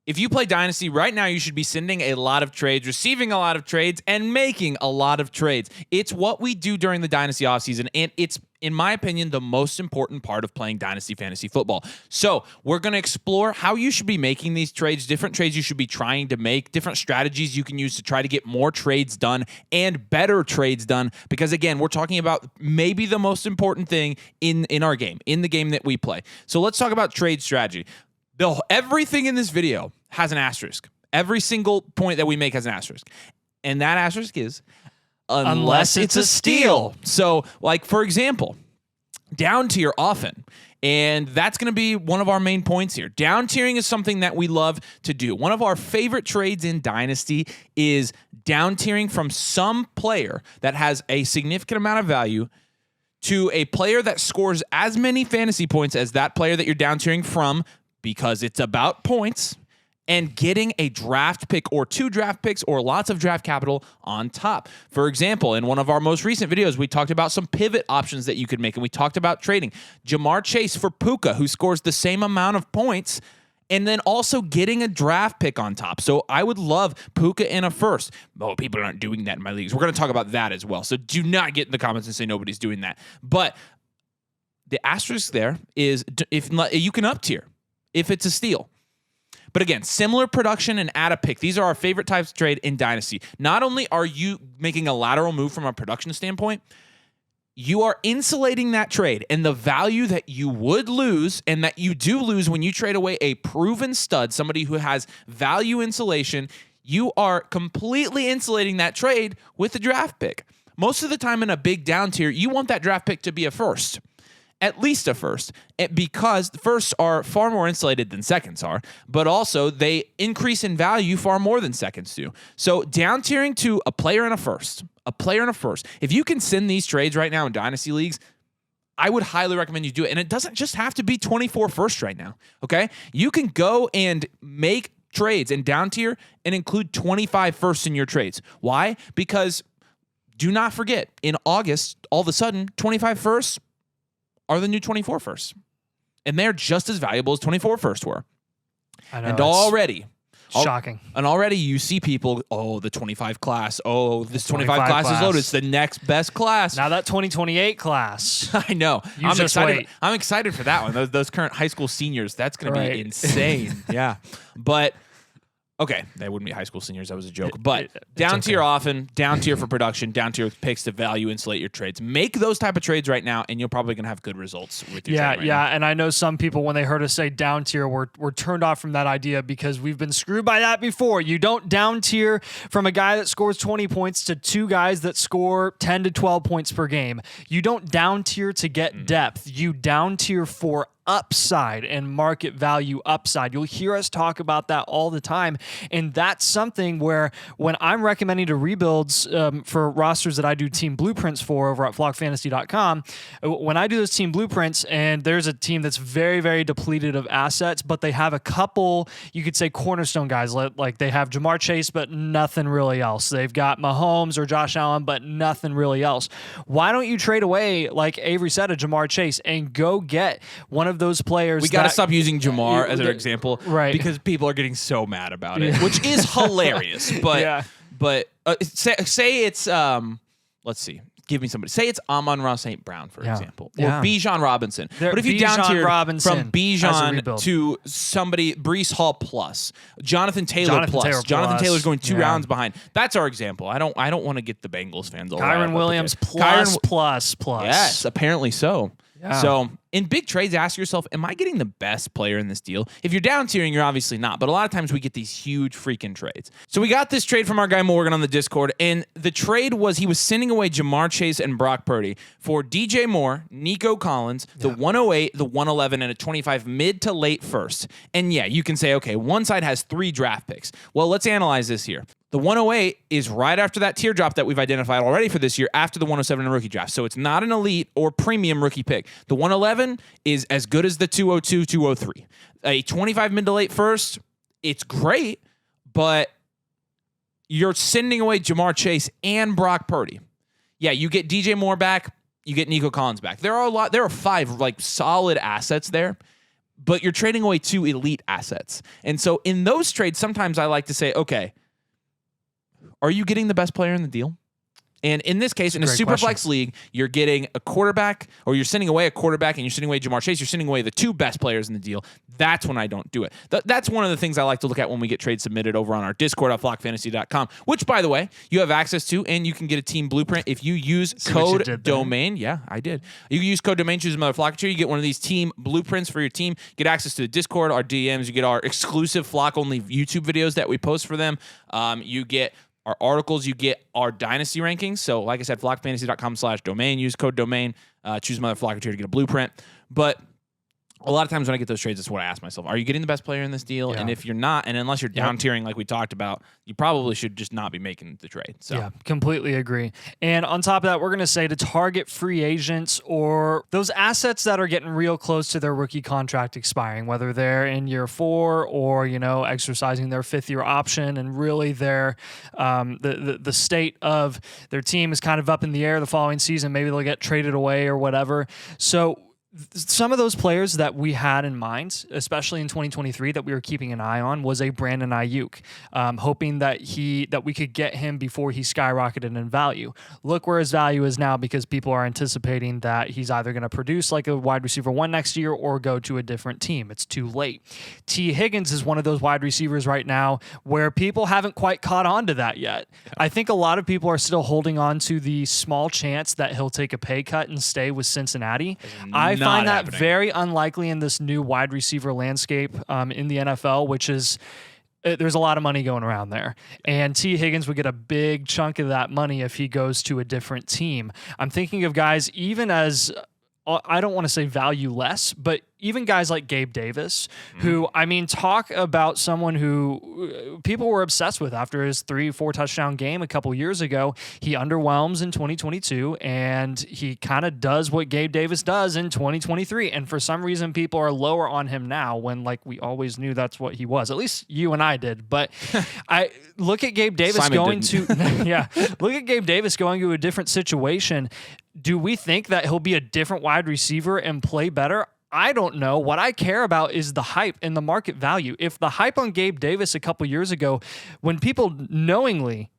If you play Dynasty right now, you should be sending a lot of trades, receiving a lot of trades, and making a lot of trades. It's what we do during the Dynasty offseason, and it's, in my opinion, the most important part of playing Dynasty fantasy football. So we're going to explore how you should be making these trades, different trades you should be trying to make, different strategies you can use to try to get more trades done and better trades done. Because, again, we're talking about maybe the most important thing in our game, in the game that we play. So let's talk about trade strategy. Everything in this video has an asterisk. Every single point that we make has an asterisk. And that asterisk is unless it's a steal. So, like, for example, down tier often. And that's going to be one of our main points here. Down tiering is something that we love to do. One of our favorite trades in Dynasty is down tiering from some player that has a significant amount of value to a player that scores as many fantasy points as that player that you're down tiering from, because it's about points, and getting a draft pick or 2 draft picks or lots of draft capital on top. For example, in one of our most recent videos, we talked about some pivot options that you could make, and we talked about trading Jamar Chase for Puka, who scores the same amount of points, and then also getting a draft pick on top. So I would love Puka in a first. Oh, people aren't doing that in my leagues. We're going to talk about that as well. So do not get in the comments and say nobody's doing that. But the asterisk there is if you can up tier if it's a steal. But again, similar production and add a pick. These are our favorite types of trade in Dynasty. Not only are you making a lateral move from a production standpoint, you are insulating that trade and the value that you would lose and that you do lose when you trade away a proven stud, somebody who has value insulation. You are completely insulating that trade with a draft pick. Most of the time in a big down tier, you want that draft pick to be a first. At least a first, because firsts are far more insulated than seconds are, but also they increase in value far more than seconds do. So down tiering to a player and a first. If you can send these trades right now in Dynasty leagues, I would highly recommend you do it. And it doesn't just have to be 24 firsts right now, okay? You can go and make trades and down tier and include 25 firsts in your trades. Why? Because do not forget, in August, all of a sudden, 25 firsts are the new 24 firsts. And they're just as valuable as 24 firsts were. I know. And already... shocking. And already you see people, the 25 class. Oh, this 25 class is loaded. It's the next best class. Now that 2028 class. I know. You I'm just excited. wait. I'm excited for that one. Those current high school seniors, that's going to be insane. Yeah. But... okay, they wouldn't be high school seniors. That was a joke. But down tier often, down tier for production, down tier with picks to value insulate your trades. Make those type of trades right now, and you're probably going to have good results with your trade right now. And I know some people, when they heard us say down tier, were turned off from that idea because we've been screwed by that before. You don't down tier from a guy that scores 20 points to 2 guys that score 10 to 12 points per game. You don't down tier to get depth. You down tier for upside and market value upside. You'll hear us talk about that all the time. And that's something where when I'm recommending to rebuilds for rosters that I do team blueprints for over at flockfantasy.com, when I do those team blueprints and there's a team that's very, very depleted of assets, but they have a couple, you could say cornerstone guys, like they have Jamar Chase, but nothing really else. They've got Mahomes or Josh Allen, but nothing really else. Why don't you trade away, like Avery said, a Jamar Chase and go get one of those players? We got to stop using Jamar as an example, right? Because people are getting so mad about it, which is hilarious. But say it's let's see, give me somebody. Say it's Amon-Ra St. Brown, for example, or Bijan Robinson. But if you down tier from Bijan to somebody, Breece Hall plus, Jonathan Taylor plus. Jonathan Taylor's going 2 rounds behind. That's our example. I don't want to get the Bengals fans all Kyron Williams plus. Yes, apparently so. Yeah. So in big trades, ask yourself, am I getting the best player in this deal? If you're down tiering, you're obviously not. But a lot of times we get these huge freaking trades. So we got this trade from our guy Morgan on the Discord. And the trade was he was sending away Jamar Chase and Brock Purdy for DJ Moore, Nico Collins, the 108, the 111, and a 25 mid to late first. And yeah, you can say, okay, one side has 3 draft picks. Well, let's analyze this here. The 108 is right after that teardrop that we've identified already for this year, after the 107 in rookie draft. So it's not an elite or premium rookie pick. The 111 is as good as the 202, 203. A 25 mid to late first, it's great, but you're sending away Jamar Chase and Brock Purdy. Yeah, you get DJ Moore back, you get Nico Collins back. There are 5 like solid assets there. but you're trading away 2 elite assets. And so in those trades, sometimes I like to say, okay, are you getting the best player in the deal? And in this case, in a super flex league, you're getting a quarterback, or you're sending away a quarterback, and you're sending away Jamar Chase. You're sending away the 2 best players in the deal. That's when I don't do it. That's one of the things I like to look at when we get trades submitted over on our Discord at flockfantasy.com, which, by the way, you have access to, and you can get a team blueprint if you use code domain. Yeah, I did. You can use code domain, choose another flock tier. You get one of these team blueprints for your team. Get access to the Discord, our DMs. You get our exclusive flock-only YouTube videos that we post for them. You get our articles, you get our Dynasty rankings. So, like I said, flockfantasy.com/domain. Use code domain. Choose Mother Flocker tier to get a blueprint. But a lot of times when I get those trades, that's what I ask myself. Are you getting the best player in this deal? Yeah. And if you're not, and unless you're down tiering like we talked about, you probably should just not be making the trade. So. Yeah, completely agree. And on top of that, we're going to say to target free agents or those assets that are getting real close to their rookie contract expiring, whether they're in year 4 or, exercising their 5th-year option, and really their the state of their team is kind of up in the air the following season. Maybe they'll get traded away or whatever. So some of those players that we had in mind, especially in 2023, that we were keeping an eye on, was a Brandon Ayuk, hoping that we could get him before he skyrocketed in value. Look where his value is now, because people are anticipating that he's either going to produce like a wide receiver 1 next year or go to a different team. It's too late. T. Higgins is one of those wide receivers right now where people haven't quite caught on to that yet. Yeah. I think a lot of people are still holding on to the small chance that he'll take a pay cut and stay with Cincinnati. I find that very unlikely in this new wide receiver landscape in the NFL, which is there's a lot of money going around there. And T. Higgins would get a big chunk of that money if he goes to a different team. I'm thinking of guys even as, I don't want to say value less, but even guys like Gabe Davis, who, talk about someone who people were obsessed with after his 3-4 touchdown game a couple years ago. He underwhelms in 2022, and he kind of does what Gabe Davis does in 2023. And for some reason, people are lower on him now when, we always knew that's what he was. At least you and I did. But I look at Gabe Davis look at Gabe Davis going to a different situation. Do we think that he'll be a different wide receiver and play better? I don't know. What I care about is the hype and the market value. If the hype on Gabe Davis a couple years ago, when people knowingly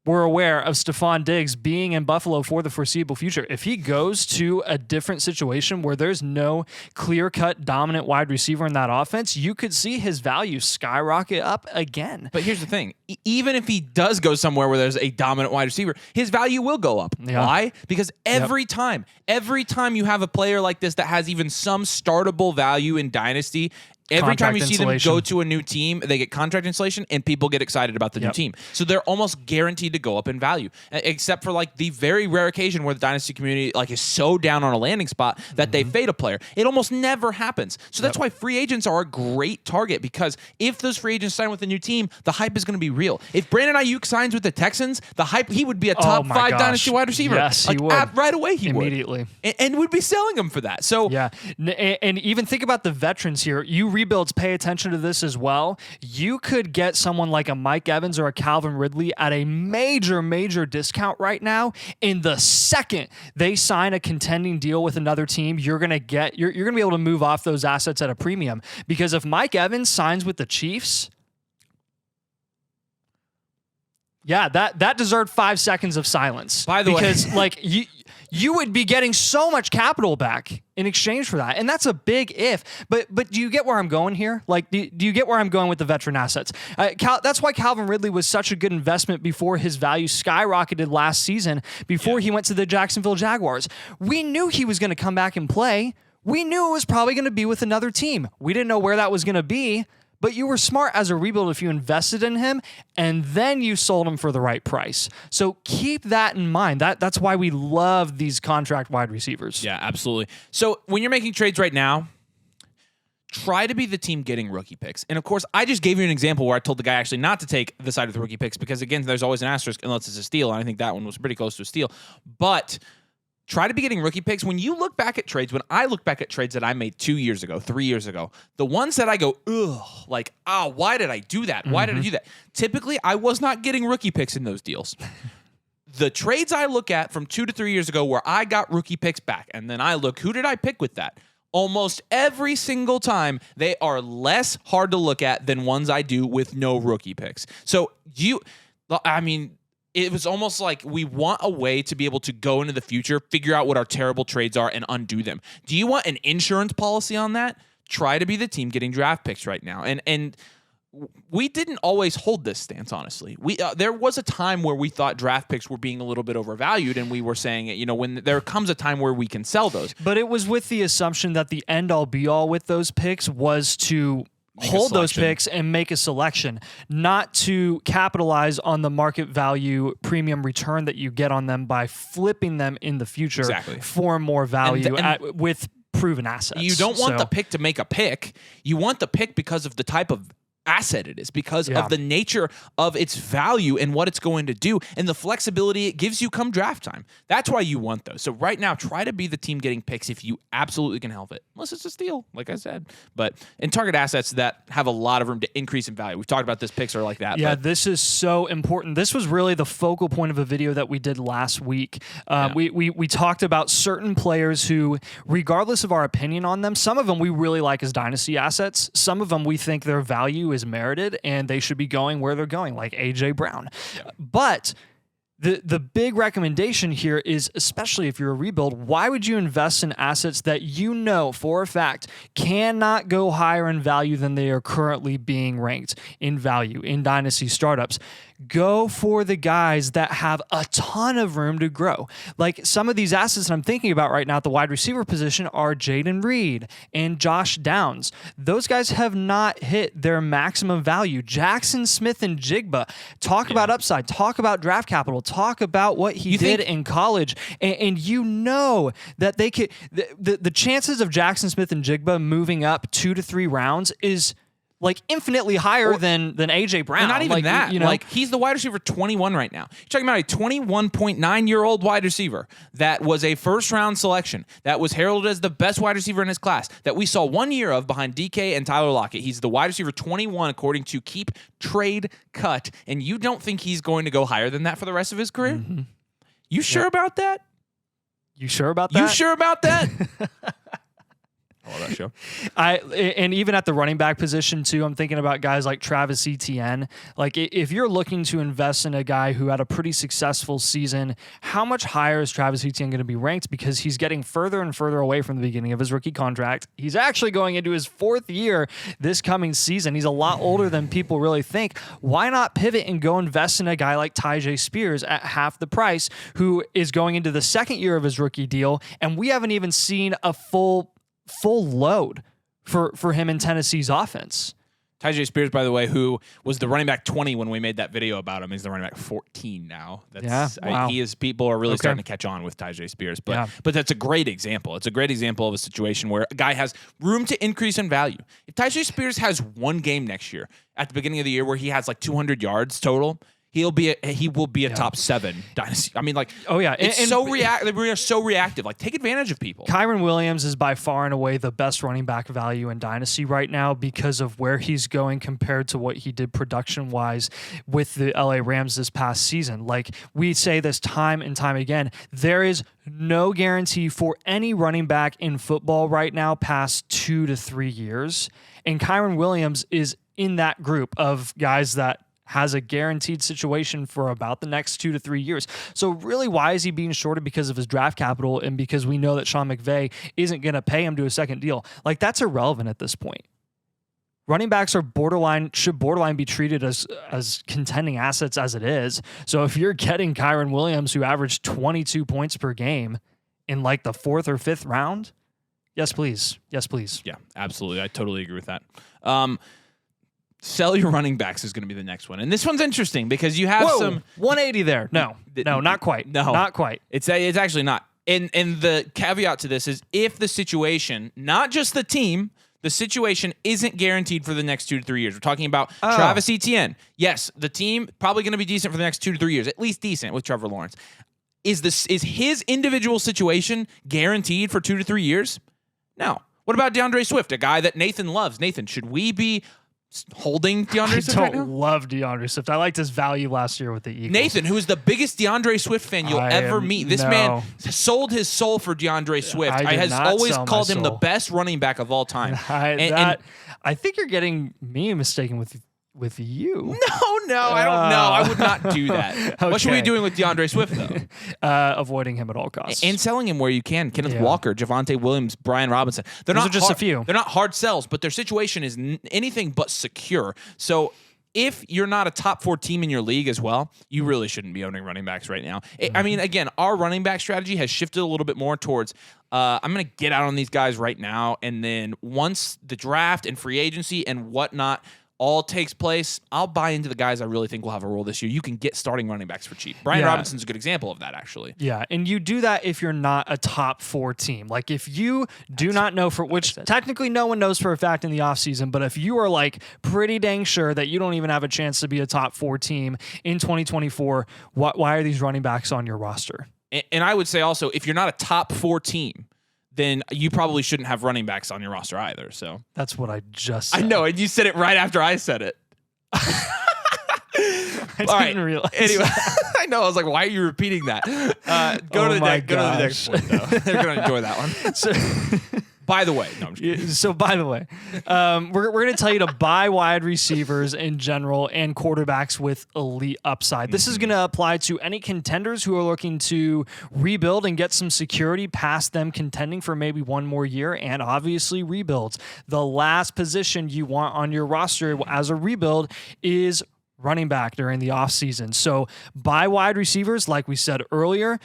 were aware of Stephon Diggs being in Buffalo for the foreseeable future, if he goes to a different situation where there's no clear-cut dominant wide receiver in that offense, you could see his value skyrocket up again. But here's the thing. Even if he does go somewhere where there's a dominant wide receiver, his value will go up. Yeah. Why? Because every time you have a player like this that has even some startable value in Dynasty, every time you see them go to a new team, they get contract installation, and people get excited about the new team. So they're almost guaranteed to go up in value, except for the very rare occasion where the Dynasty community is so down on a landing spot that they fade a player. It almost never happens. So that's why free agents are a great target, because if those free agents sign with a new team, the hype is going to be real. If Brandon Ayuk signs with the Texans, the hype, he would be a top 5 Dynasty wide receiver. Yes, he would. Right away he immediately. would. And would be selling him for that. So yeah, and even think about the veterans here. You rebuilds pay attention to this as well. You could get someone like a Mike Evans or a Calvin Ridley at a major discount right now. In the second they sign a contending deal with another team, you're gonna be able to move off those assets at a premium. Because if Mike Evans signs with the Chiefs, yeah, that deserved 5 seconds of silence. By the way, because you would be getting so much capital back in exchange for that. And that's a big if. But do you get where I'm going here? Do you get where I'm going with the veteran assets? That's why Calvin Ridley was such a good investment before his value skyrocketed last season, before he went to the Jacksonville Jaguars. We knew he was going to come back and play. We knew it was probably going to be with another team. We didn't know where that was going to be. But you were smart as a rebuild if you invested in him and then you sold him for the right price. So keep that in mind. That's why we love these contract wide receivers. Yeah, absolutely. So when you're making trades right now, try to be the team getting rookie picks. And of course, I just gave you an example where I told the guy actually not to take the side of the rookie picks because, again, there's always an asterisk unless it's a steal. And I think that one was pretty close to a steal. But try to be getting rookie picks. When you look back at trades, when I look back at trades that I made 2 years ago, 3 years ago, the ones that I go, ugh, why did I do that? Why did I do that? Typically, I was not getting rookie picks in those deals. The trades I look at from 2 to 3 years ago where I got rookie picks back, and then I look, who did I pick with that? Almost every single time, they are less hard to look at than ones I do with no rookie picks. So it was almost like we want a way to be able to go into the future, figure out what our terrible trades are, and undo them. Do you want an insurance policy on that? Try to be the team getting draft picks right now. And we didn't always hold this stance, honestly. There was a time where we thought draft picks were being a little bit overvalued, and we were saying, when there comes a time where we can sell those. But it was with the assumption that the end-all be-all with those picks was to hold those picks and make a selection, not to capitalize on the market value premium return that you get on them by flipping them in the future for more value with proven assets. You don't want the pick to make a pick. You want the pick because of the type of asset it is, because of the nature of its value and what it's going to do and the flexibility it gives you come draft time. That's why you want those. So right now, try to be the team getting picks if you absolutely can help it, unless it's a steal, like I said. But in target assets that have a lot of room to increase in value. We've talked about this, picks are like that. Yeah, this is so important. This was really the focal point of a video that we did last week. We talked about certain players who, regardless of our opinion on them, some of them we really like as dynasty assets. Some of them we think their value is merited and they should be going where they're going, like AJ Brown. Yeah. But the big recommendation here is, especially if you're a rebuild, why would you invest in assets that you know for a fact cannot go higher in value than they are currently being ranked in value in dynasty startups? Go for the guys that have a ton of room to grow. Like some of these assets that I'm thinking about right now at the wide receiver position are Jaden Reed and Josh Downs. Those guys have not hit their maximum value. Jackson Smith and Jigba, talk about upside, talk about draft capital, talk about what he did in college. And you know that they could, the chances of Jackson Smith and Jigba moving up 2 to 3 rounds is like infinitely higher than AJ Brown. And not even that. Like he's the wide receiver 21 right now. You're talking about a 21.9-year-old wide receiver that was a first-round selection, that was heralded as the best wide receiver in his class, that we saw 1 year of behind DK and Tyler Lockett. He's the wide receiver 21 according to Keep Trade Cut, and you don't think he's going to go higher than that for the rest of his career? Mm-hmm. You sure about that? You sure about that? You sure about that? I love that show. And even at the running back position too, I'm thinking about guys like Travis Etienne. Like if you're looking to invest in a guy who had a pretty successful season, how much higher is Travis Etienne going to be ranked? Because he's getting further and further away from the beginning of his rookie contract. He's actually going into his 4th year this coming season. He's a lot older than people really think. Why not pivot and go invest in a guy like Tyjae Spears at half the price, who is going into the 2nd year of his rookie deal, and we haven't even seen a full load for him in Tennessee's offense. Tyjae Spears, by the way, who was the running back 20 when we made that video about him, he's the running back 14 now. Wow. People are really starting to catch on with Tyjae Spears, but that's a great example. It's a great example of a situation where a guy has room to increase in value. If Tyjae Spears has one game next year at the beginning of the year where he has like 200 yards total, he will be a top 7 dynasty. I mean, like, we are so reactive. Like, take advantage of people. Kyren Williams is by far and away the best running back value in dynasty right now because of where he's going compared to what he did production wise with the LA Rams this past season. Like we say this time and time again, there is no guarantee for any running back in football right now past 2 to 3 years, and Kyren Williams is in that group of guys that has a guaranteed situation for about the next 2 to 3 years. So really, why is he being shorted? Because of his draft capital and because we know that Sean McVay isn't going to pay him to a second deal. Like, that's irrelevant at this point. Running backs are should borderline be treated as contending assets as it is. So if you're getting Kyren Williams, who averaged 22 points per game in like the 4th or 5th round, yes, please. Yes, please. Yeah, absolutely. I totally agree with that. Sell your running backs is going to be the next one. And this one's interesting because you have some 180 there. No, not quite. No, not quite. It's actually not. And the caveat to this is if the situation, not just the team, the situation isn't guaranteed for the next 2 to 3 years. We're talking about Travis Etienne. Yes, the team probably going to be decent for the next 2 to 3 years, at least decent with Trevor Lawrence. Is his individual situation guaranteed for 2 to 3 years? No. What about DeAndre Swift, a guy that Nathan loves? Nathan, should we be holding DeAndre I Swift right don't now? love DeAndre Swift. I liked his value last year with the Eagles. Nathan, who is the biggest DeAndre Swift fan you'll ever meet. This man sold his soul for DeAndre Swift. I has did not always sell my called him the soul. best running back of all time. I think you're getting me mistaken with you. No, I don't know. I would not do that. What should we be Okay. doing with DeAndre Swift, though? Avoiding him at all costs. And selling him where you can. Kenneth Yeah. Walker, Javonte Williams, Brian Robinson. They're Those not are just hard, a few. They're not hard sells, but their situation is anything but secure. So if you're not a top 4 team in your league as well, you really shouldn't be owning running backs right now. I mean, again, our running back strategy has shifted a little bit more towards I'm going to get out on these guys right now, and then once the draft and free agency and whatnot all takes place, I'll buy into the guys I really think will have a role this year. You can get starting running backs for cheap. Brian Robinson's a good example of that, actually. Yeah, and you do that if you're not a top 4 team. Like if you do not know which technically no one knows for a fact in the offseason, but if you are like pretty dang sure that you don't even have a chance to be a top 4 team in 2024, why are these running backs on your roster? And I would say also, if you're not a top 4 team, then you probably shouldn't have running backs on your roster either. So That's what I just said. I know, and you said it right after I said it. I didn't realize. Anyway, I know. I was like, why are you repeating that? Go to the next point, though. They're going to enjoy that one. So, by the way, no, I'm just kidding. So, by the way, we're going to tell you to buy wide receivers in general and quarterbacks with elite upside. This is going to apply to any contenders who are looking to rebuild and get some security past them contending for maybe one more year, and obviously rebuilds. The last position you want on your roster as a rebuild is running back during the offseason. So buy wide receivers, like we said earlier.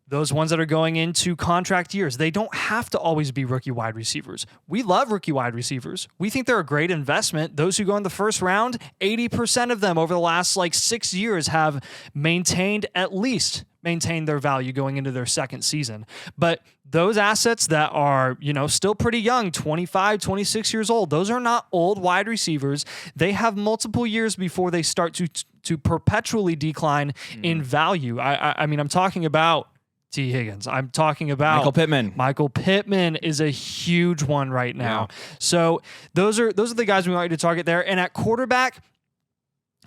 Those ones that are going into contract years, they don't have to always be rookie wide receivers. We love rookie wide receivers. We think they're a great investment. Those who go in the first round, 80% of them over the last 6 years have maintained their value going into their second season. But those assets that are, still pretty young, 25, 26 years old, those are not old wide receivers. They have multiple years before they start to perpetually decline in value. I mean, I'm talking about T. Higgins. I'm talking about Michael Pittman. Michael Pittman is a huge one right now. Yeah. So those are the guys we want you to target there. And at quarterback,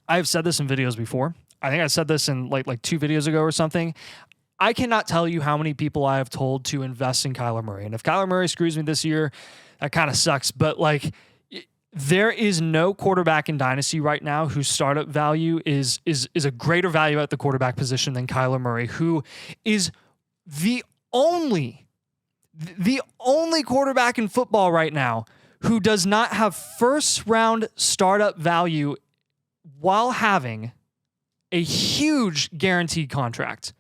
I've said this in videos before. I think I said this in like 2 videos ago or something. I cannot tell you how many people I have told to invest in Kyler Murray. And if Kyler Murray screws me this year, that kind of sucks. But there is no quarterback in Dynasty right now whose startup value is a greater value at the quarterback position than Kyler Murray, who is the only quarterback in football right now who does not have first round startup value while having a huge guaranteed contract.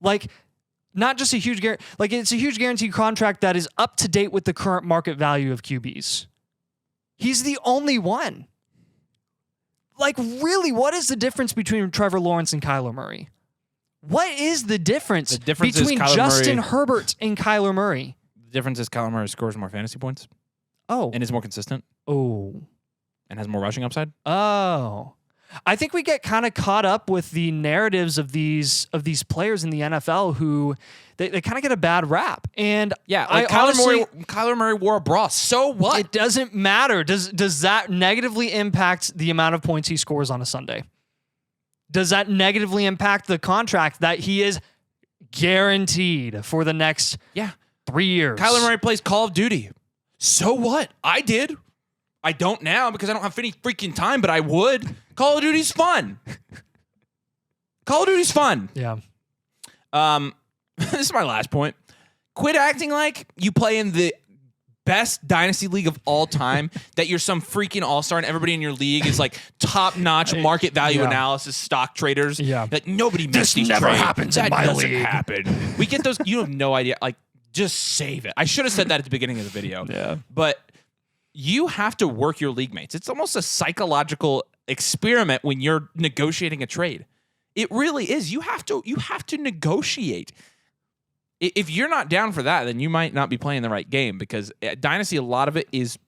Not just a huge guarantee, it's a huge guaranteed contract that is up to date with the current market value of QBs. He's the only one. Really, what is the difference between Trevor Lawrence and Kyler Murray? What is the difference, between Justin Herbert and Kyler Murray? The difference is Kyler Murray scores more fantasy points. Oh. And is more consistent. Oh. And has more rushing upside. Oh. I think we get kind of caught up with the narratives of these players in the NFL who they kind of get a bad rap. And yeah, Kyler Murray wore a bra. So what? It doesn't matter. Does that negatively impact the amount of points he scores on a Sunday? Does that negatively impact the contract that he is guaranteed for the next 3 years? Kyler Murray plays Call of Duty. So what? I did. I don't now because I don't have any freaking time, but I would. Call of Duty's fun. Call of Duty's fun. Yeah. This is my last point. Quit acting like you play in the best dynasty league of all time, that you're some freaking all-star and everybody in your league is top-notch market value analysis stock traders. Yeah. That nobody makes these never trades. happens in that my doesn't league. happen. We get those. You have no idea. Just save it. I should have said that at the beginning of the video. Yeah. But you have to work your league mates. It's almost a psychological experiment when you're negotiating a trade. It really is. You have to negotiate. If you're not down for that, then you might not be playing the right game, because at Dynasty, a lot of it is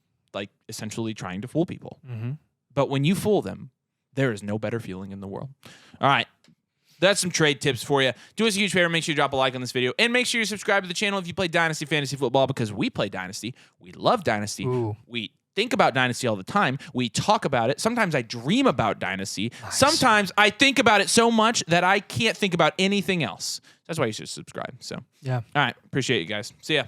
essentially trying to fool people. Mm-hmm. But when you fool them, there is no better feeling in the world. All right. That's some trade tips for you. Do us a huge favor. Make sure you drop a like on this video. And make sure you subscribe to the channel if you play Dynasty Fantasy Football, because we play Dynasty. We love Dynasty. Ooh. We think about Dynasty all the time. We talk about it. Sometimes I dream about Dynasty. Nice. Sometimes I think about it so much that I can't think about anything else. That's why you should subscribe. So, yeah. All right. Appreciate you guys. See ya.